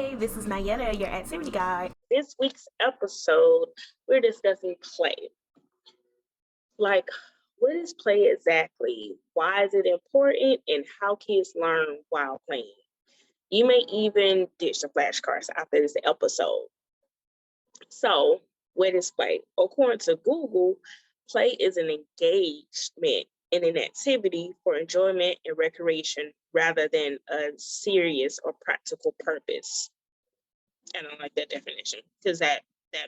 Hey, this is Nayetta, your activity guide. This week's episode, we're discussing play. Like, what is play exactly? Why is it important? And how kids learn while playing? You may even ditch the flashcards after this episode. So, what is play? According to Google, play is an engagement in an activity for enjoyment and recreation rather than a serious or practical purpose. I don't like that definition because that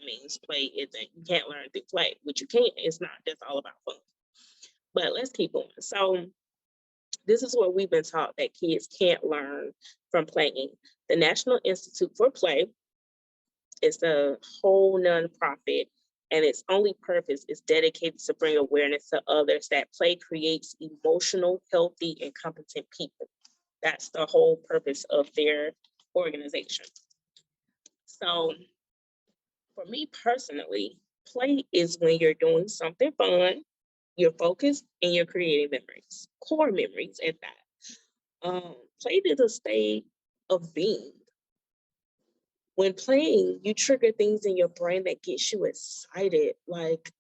means play isn't, you can't learn through play, which you can't. It's not just all about fun. But let's keep going. So this is what we've been taught, that kids can't learn from playing. The National Institute for Play is a whole nonprofit, and its only purpose is dedicated to bring awareness to others that play creates emotional, healthy, and competent people. That's the whole purpose of their organization. So for me personally, play is when you're doing something fun, you're focused, and you're creating memories, core memories at that. Play is a state of being. When playing, you trigger things in your brain that gets you excited. Like,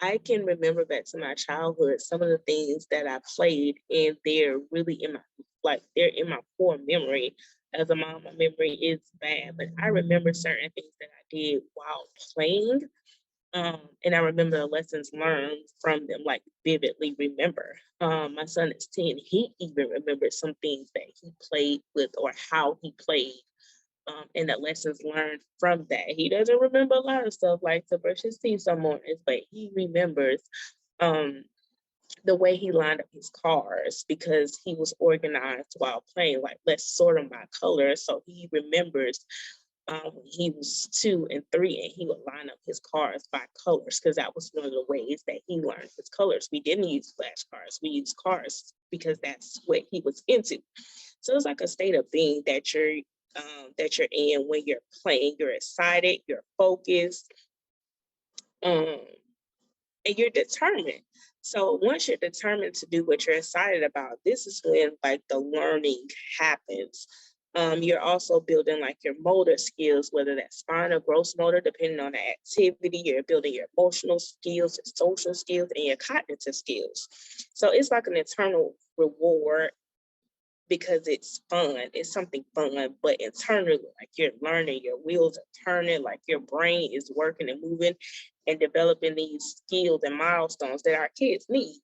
I can remember back to my childhood, some of the things that I played, and they're really in my, like, they're in my core memory. As a mom, my memory is bad, but I remember certain things that I did while playing. And I remember the lessons learned from them, like vividly remember. My son is 10. He even remembers some things that he played with or how he played, and the lessons learned from that. He doesn't remember a lot of stuff like to brush his teeth some mornings, but he remembers um, the way he lined up his cars because he was organized while playing. Like, let's sort them by color. So he remembers when he was 2 and 3, and he would line up his cars by colors because that was one of the ways that he learned his colors. We didn't use flashcards; we used cars because that's what he was into. So it's like a state of being that you're in when you're playing. You're excited, you're focused, um, and you're determined. So once you're determined to do what you're excited about, this is when like the learning happens. You're also building like your motor skills, whether that's fine or gross motor, depending on the activity. You're building your emotional skills, your social skills, and your cognitive skills. So it's like an internal reward because it's fun. It's something fun, but internally, like you're learning, your wheels are turning, like your brain is working and moving and developing these skills and milestones that our kids need.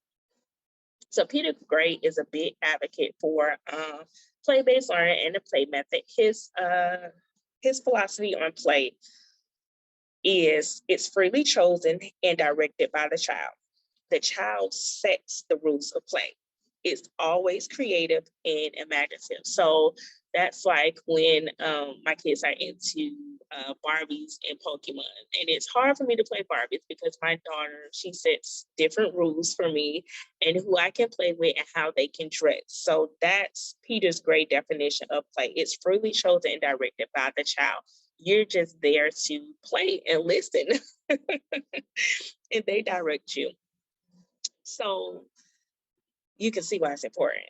So Peter Gray is a big advocate for play-based learning and the play method. His philosophy on play is it's freely chosen and directed by the child. The child sets the rules of play. It's always creative and imaginative. So that's like when my kids are into Barbies and Pokemon. And it's hard for me to play Barbies because my daughter, she sets different rules for me and who I can play with and how they can dress. So that's Peter's great definition of play. It's freely chosen and directed by the child. You're just there to play and listen, and they direct you. So you can see why it's important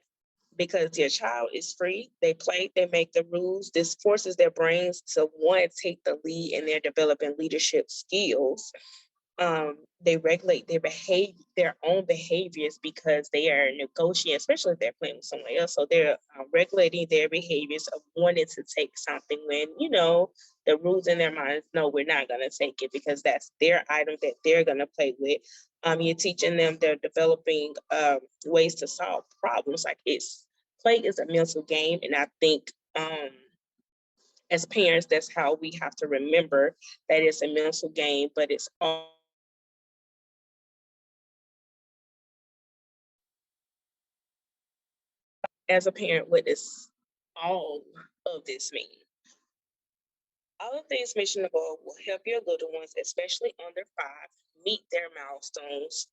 because your child is free. They play, they make the rules. This forces their brains to one, take the lead in their developing leadership skills. They regulate their own behaviors because they are negotiating, especially if they're playing with someone else. So they're regulating their behaviors of wanting to take something when, the rules in their minds, no, we're not going to take it because that's their item that they're going to play with. You're teaching them, they're developing ways to solve problems. Like play is a mental game. And I think as parents, that's how we have to remember that it's a mental game, but it's all as a parent, what does all of this mean? All of these mission goals will help your little ones, especially under 5, meet their milestones.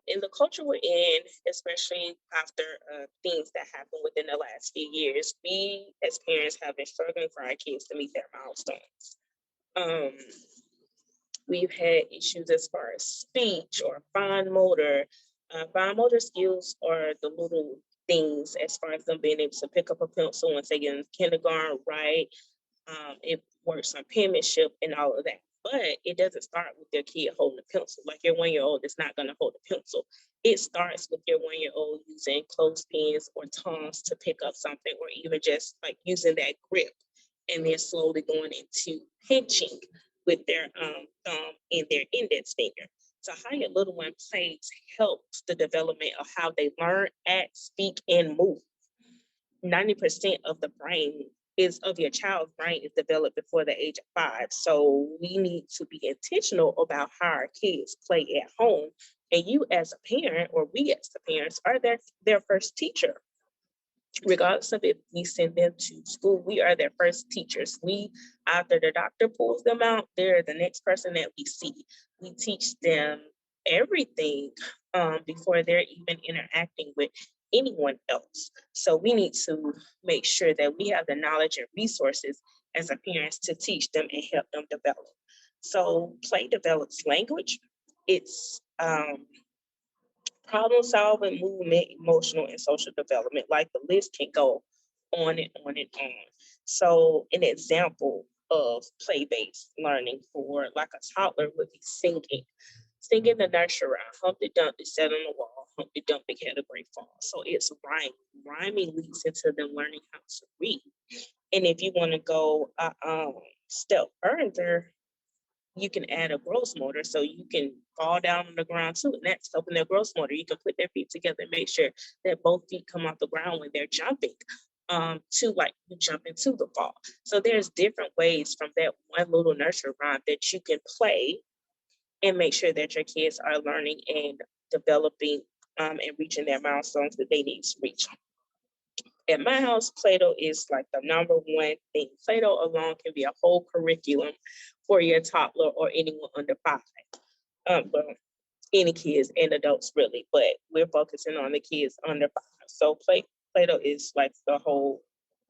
In the culture we're in, especially after things that happened within the last few years, we as parents have been struggling for our kids to meet their milestones. Um, we've had issues as far as speech or fine motor. Fine motor skills are the little things as far as them being able to pick up a pencil once they get in kindergarten, right? It works on penmanship and all of that. But it doesn't start with your kid holding a pencil. Like your 1-year-old is not going to hold a pencil. It starts with your 1-year-old using clothespins or tongs to pick up something, or even just like using that grip, and then slowly going into pinching with their thumb and their index finger. So how your little one plays helps the development of how they learn, act, speak, and move. 90% of the brain is of your child's brain is developed before the age of 5. So we need to be intentional about how our kids play at home. And you as a parent, or we as the parents, are their first teacher. Regardless of if we send them to school, we are their first teachers. We, after the doctor pulls them out, they're the next person that we see. We teach them everything before they're even interacting with anyone else. So we need to make sure that we have the knowledge and resources as a parents to teach them and help them develop. So play develops language. It's problem solving, movement, emotional, and social development. Like the list can go on and on and on. So, an example of play based learning for like a toddler would be singing. Singing the nursery rhyme, Humpty Dumpty sat on the wall, Humpty Dumpty had a great fall. So it's rhyming. Rhyming leads into them learning how to read. And if you want to go step further, you can add a gross motor, so you can fall down on the ground too, and that's helping their gross motor. You can put their feet together and make sure that both feet come off the ground when they're jumping, to like you jump into the fall. So there's different ways from that one little nursery rhyme that you can play and make sure that your kids are learning and developing and reaching their milestones that they need to reach. At my house, Play-Doh is like the number one thing. Play-Doh alone can be a whole curriculum for your toddler or anyone under 5. Well, any kids and adults really, but we're focusing on the kids under 5. So Play-Doh is like the whole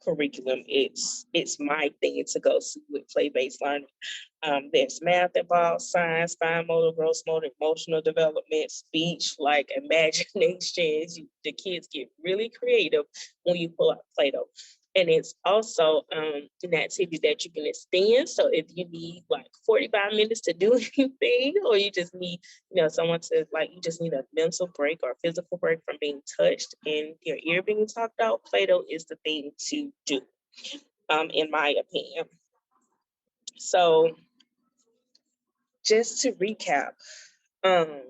curriculum. It's my thing to go to with play-based learning. There's math involved, science, fine motor, gross motor, emotional development, speech, like imaginations. The kids get really creative when you pull out Play-Doh. And it's also an activity that you can extend. So if you need like 45 minutes to do anything, or you just need, someone to like, you just need a mental break or a physical break from being touched and your ear being talked out, Play-Doh is the thing to do, in my opinion. So just to recap, um,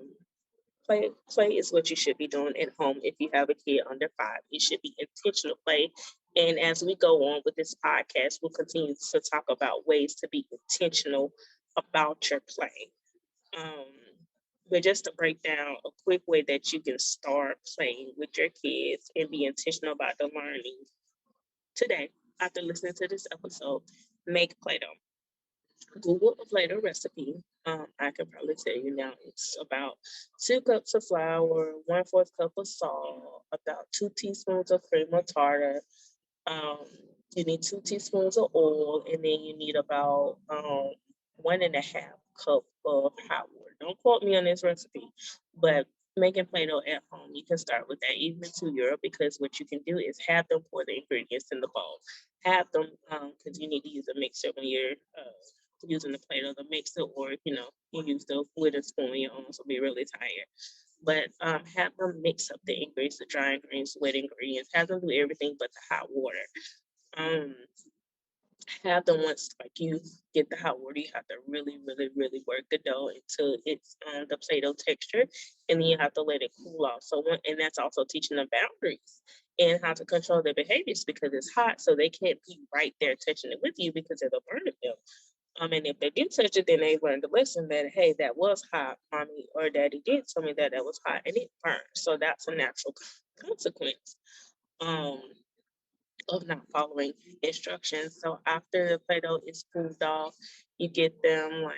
play is what you should be doing at home if you have a kid under 5. It should be intentional play. And as we go on with this podcast, we'll continue to talk about ways to be intentional about your play. Um, but just to break down a quick way that you can start playing with your kids and be intentional about the learning today, after listening to this episode, make Play-Doh. Google a Play-Doh recipe. I can probably tell you now it's about 2 cups of flour, 1/4 cup of salt, about 2 teaspoons of cream or tartar. Um, you need 2 teaspoons of oil, and then you need about 1.5 cup of hot water. Don't quote me on this recipe, but making Play-Doh at home, you can start with that, even in 2 euro, because what you can do is have them pour the ingredients in the bowl. Have them, because you need to use a mixer when you're using the Play-Doh, the mixer, or you use the wooden spoon, your arms will be really tired. But have them mix up the ingredients, the dry ingredients, wet ingredients. Have them do everything but the hot water. Um, have them once like you get the hot water, you have to really, really, really work the dough until it's the Play-Doh texture, and then you have to let it cool off. And that's also teaching them boundaries and how to control their behaviors because it's hot, so they can't be right there touching it with you because it'll burn them. And if they did touch it, then they learned the lesson that, hey, that was hot, mommy or daddy did tell me that was hot and it burned. So that's a natural consequence of not following instructions. So after the Play-Doh is cooled off, you get them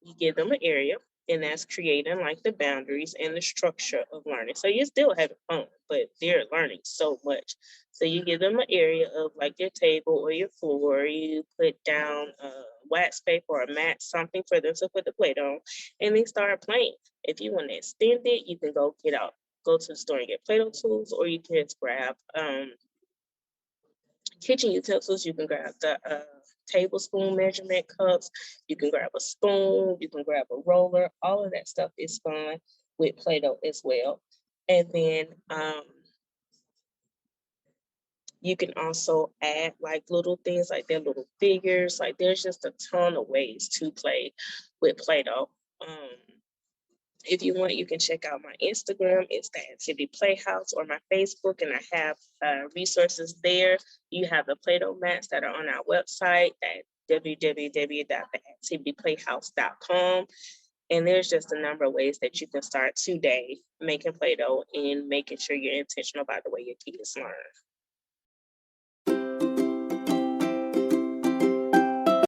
you give them an area, and that's creating like the boundaries and the structure of learning. So you're still having fun, but they're learning so much. So you give them an area of like your table or your floor. You put down a wax paper or a mat, something for them to put the plate on, and they start playing. If you want to extend it, you can go to the store and get Play-Doh tools, or you can just grab Kitchen utensils, you can grab the tablespoon measurement cups, you can grab a spoon, you can grab a roller. All of that stuff is fun with Play-Doh as well. And then you can also add like little things like their little figures. Like there's just a ton of ways to play with Play-Doh. If you want, you can check out my Instagram. It's the Activity Playhouse, or my Facebook, and I have resources there. You have the Play-Doh mats that are on our website at www.theactivityplayhouse.com. And there's just a number of ways that you can start today making Play-Doh and making sure you're intentional about the way your kids learn.